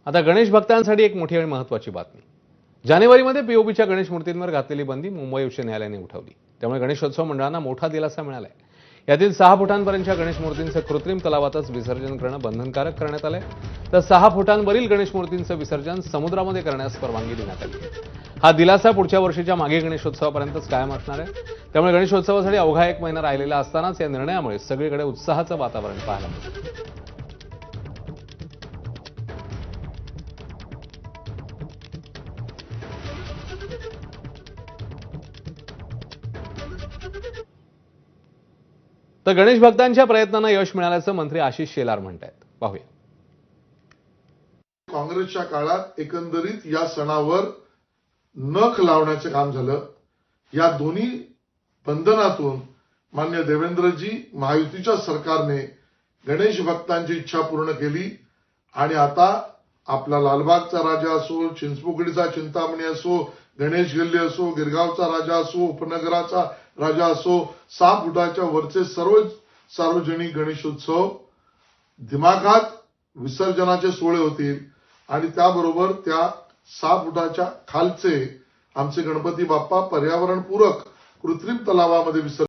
आता गणेश भक्तांसाठी एक मोठी आणि महत्त्वाची बातमी. जानेवारीमध्ये पीओपीच्या गणेश मूर्तींवर घातलेली बंदी मुंबई उच्च न्यायालयाने उठवली. त्यामुळे गणेशोत्सव मंडळांना मोठा दिलासा मिळालाय. यातील 6 फुटांपर्यंतच्या गणेश मूर्तींचं कृत्रिम तलावातच विसर्जन करणं बंधनकारक करण्यात आलंय. तर 6 फुटांवरील गणेश मूर्तींचं विसर्जन समुद्रामध्ये करण्यास परवानगी देण्यात आली आहे. हा दिलासा पुढच्या वर्षीच्या मागे गणेशोत्सवापर्यंतच कायम असणार आहे. त्यामुळे गणेशोत्सवासाठी अवघा 1 महिना राहिलेला असतानाच या निर्णयामुळे सगळीकडे उत्साहाचं वातावरण पाहायला मिळतं. तर गणेश भक्तांच्या प्रयत्नांना यश मिळाल्याचं मंत्री आशिष शेलार म्हणतात. पाहूया. काँग्रेसच्या काळात एकंदरीत या सणावर नख लावण्याचे काम झालं. या दोन्ही बंधनातून मान्य देवेंद्रजी महायुतीच्या सरकारने गणेश भक्तांची इच्छा पूर्ण केली आणि आता आपला लालबागचा राजा असो, चिंचपोकळीचा चिंतामणी असो, गणेश गल्ली असो, गिरगावचा राजा असो, उपनगराचा राजा असो, 6 फुटाच्या वरचे सर्व सार्वजनिक गणेशोत्सव दिमाखात विसर्जनाचे सोहळे होतील आणि त्याबरोबर त्या 6 फुटाच्या खालचे आमचे गणपती बाप्पा पर्यावरणपूरक कृत्रिम तलावामध्ये विसर्जन